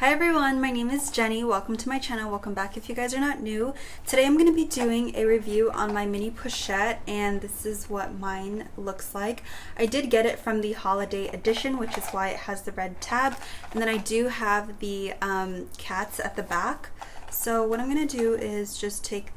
Hi everyone, my name is Jenny. Welcome to my channel. Welcome back if you guys are not new. Today I'm going to be doing a review on my mini pochette, and this is what mine looks like. I did get it from the holiday edition, which is why it has the red tab, and then I do have the cats at the back. So what I'm going to do is just take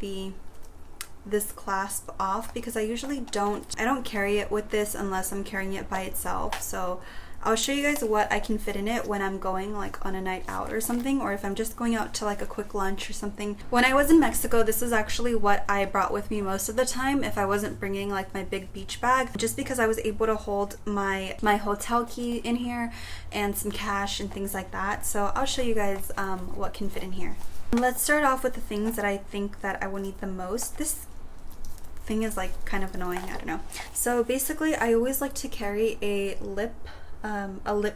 this clasp off, because I usually don't carry it with this unless I'm carrying it by itself. So I'll show you guys what I can fit in it when I'm going like on a night out or something, or if I'm just going out to like a quick lunch or something. When I was in Mexico, this is actually what I brought with me most of the time if I wasn't bringing like my big beach bag, just because I was able to hold my hotel key in here and some cash and things like that. So I'll show you guys what can fit in here. Let's start off with the things that I think that I will need the most. This thing is like kind of annoying, I don't know. So basically I always like to carry a lip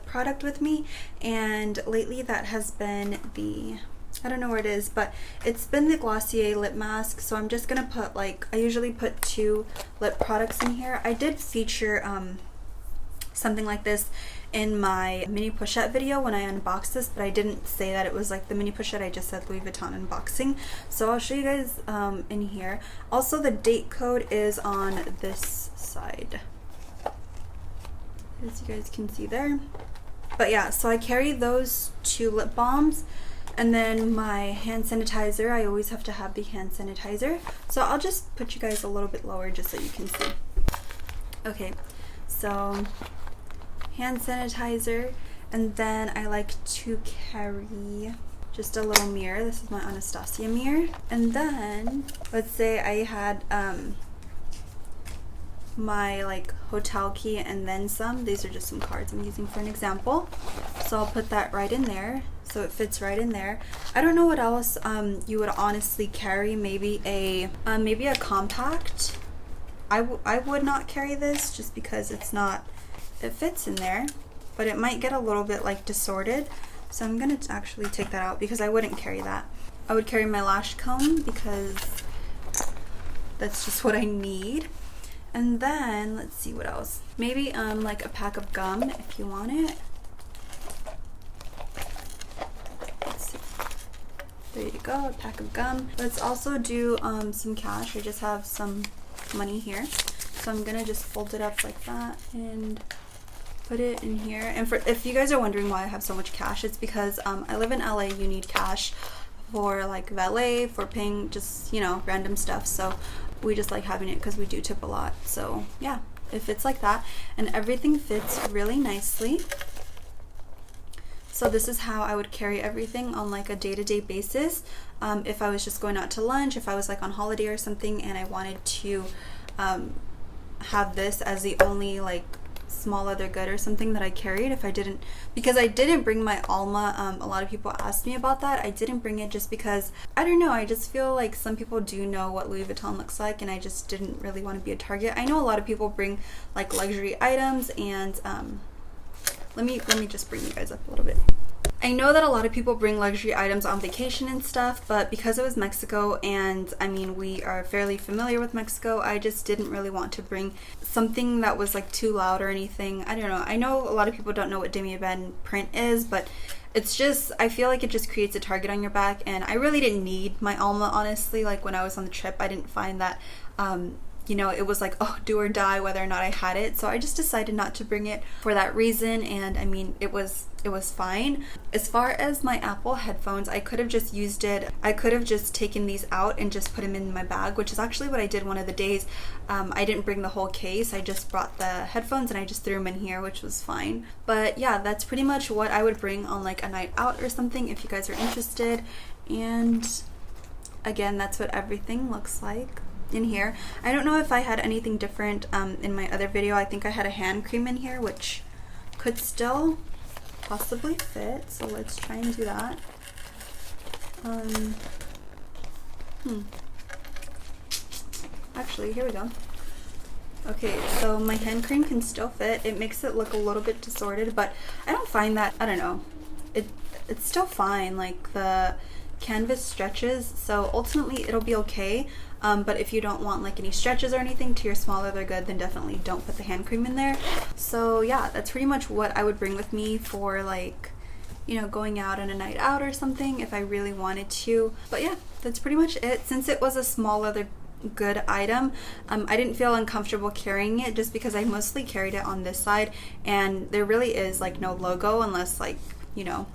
product with me, and lately that has been the, I don't know where it is, but it's been the Glossier lip mask. So I'm just gonna put like, I usually put 2 lip products in here. I did feature something like this in my mini pochette video when I unboxed this, but I didn't say that it was like the mini pochette, I just said Louis Vuitton unboxing. So I'll show you guys in here. Also, the date code is on this side, as you guys can see there. But yeah, so I carry those 2 lip balms, and then my hand sanitizer. I always have to have the hand sanitizer. So I'll just put you guys a little bit lower just so you can see. Okay, so hand sanitizer, and then I like to carry just a little mirror. This is my Anastasia mirror. And then let's say I had my like hotel key and then some. These are just some cards I'm using for an example, so I'll put that right in there so it fits right in there. I don't know what else you would honestly carry. Maybe a compact. I would not carry this just because it fits in there, but it might get a little bit like distorted, so I'm gonna actually take that out because I wouldn't carry that. I would carry my lash comb because that's just what I need. And then let's see what else. Maybe like a pack of gum if you want it. Let's see. There you go, a pack of gum. Let's also do some cash. I just have some money here, so I'm gonna just fold it up like that and put it in here. And if you guys are wondering why I have so much cash, it's because I live in LA. You need cash for like valet, for paying just, you know, random stuff. So we just like having it because we do tip a lot. So yeah, it fits like that, and everything fits really nicely. So this is how I would carry everything on like a day-to-day basis. If I was just going out to lunch, if I was like on holiday or something and I wanted to have this as the only like small leather good or something that I carried, if I didn't, because I didn't bring my Alma. A lot of people asked me about that. I didn't bring it just because, I don't know, I just feel like some people do know what Louis Vuitton looks like, and I just didn't really want to be a target. I know a lot of people bring like luxury items, and let me just bring you guys up a little bit. I know that a lot of people bring luxury items on vacation and stuff, but because it was Mexico, and I mean we are fairly familiar with Mexico, I just didn't really want to bring something that was like too loud or anything. I don't know. I know a lot of people don't know what demi-band print is, but it's just, I feel like it just creates a target on your back, and I really didn't need my Alma, honestly. Like when I was on the trip, I didn't find that you know, it was like, oh, do or die whether or not I had it. So I just decided not to bring it for that reason, and I mean it was fine. As far as my Apple headphones, I could have just used it. I could have just taken these out and just put them in my bag, which is actually what I did one of the days. I didn't bring the whole case. I just brought the headphones and I just threw them in here, which was fine. But yeah, that's pretty much what I would bring on like a night out or something if you guys are interested. And again, that's what everything looks like in here. I don't know if I had anything different in my other video. I think I had a hand cream in here, which could still possibly fit, so let's try and do that. Actually, here we go. Okay, so my hand cream can still fit. It makes it look a little bit distorted, but I don't find that, I don't know, it's still fine. Like the canvas stretches, so ultimately it'll be okay. But if you don't want like any stretches or anything to your small leather good, then definitely don't put the hand cream in there. So yeah, that's pretty much what I would bring with me for like you know, going out on a night out or something if I really wanted to. But yeah, that's pretty much it. Since it was a small leather good item, I didn't feel uncomfortable carrying it just because I mostly carried it on this side, and there really is like no logo unless like, you know,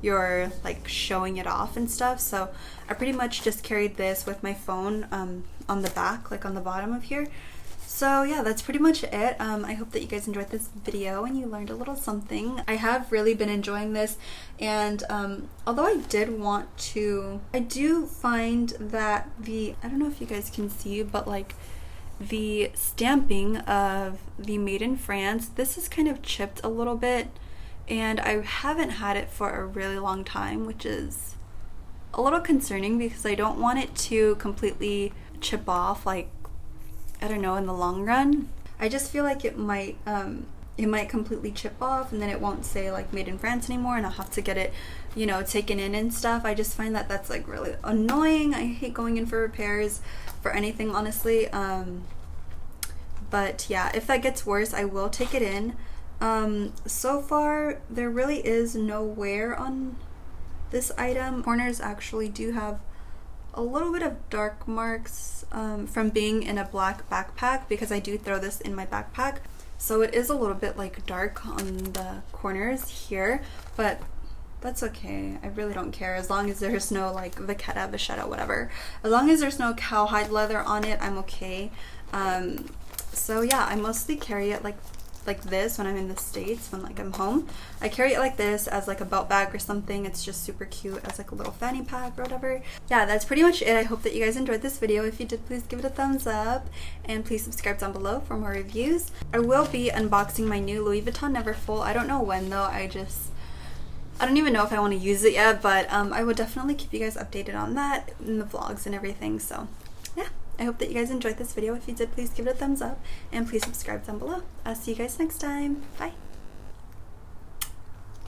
you're like showing it off and stuff. So I pretty much just carried this with my phone on the back, like on the bottom of here. So yeah, that's pretty much it. I hope that you guys enjoyed this video and you learned a little something. I have really been enjoying this, and although I did want to, I do find that I don't know if you guys can see, but like the stamping of the Made in France, this is kind of chipped a little bit, and I haven't had it for a really long time, which is a little concerning because I don't want it to completely chip off, like, I don't know, in the long run. I just feel like it might completely chip off, and then it won't say like Made in France anymore, and I'll have to get it, you know, taken in and stuff. I just find that that's like really annoying. I hate going in for repairs for anything, honestly. But yeah, if that gets worse, I will take it in. So far there really is no wear on this item. Corners actually do have a little bit of dark marks from being in a black backpack, because I do throw this in my backpack, so it is a little bit like dark on the corners here, but that's okay. I really don't care as long as there's no like vachetta, whatever. As long as there's no cowhide leather on it, I'm okay. So yeah, I mostly carry it like this when I'm in the States, when like I'm home. I carry it like this as like a belt bag or something. It's just super cute as like a little fanny pack or whatever. Yeah, that's pretty much it. I hope that you guys enjoyed this video. If you did, please give it a thumbs up, and please subscribe down below for more reviews. I will be unboxing my new Louis Vuitton Neverfull. I don't know when though. I don't even know if I want to use it yet, but I would definitely keep you guys updated on that in the vlogs and everything. So yeah, I hope that you guys enjoyed this video. If you did, please give it a thumbs up, and please subscribe down below. I'll see you guys next time. Bye.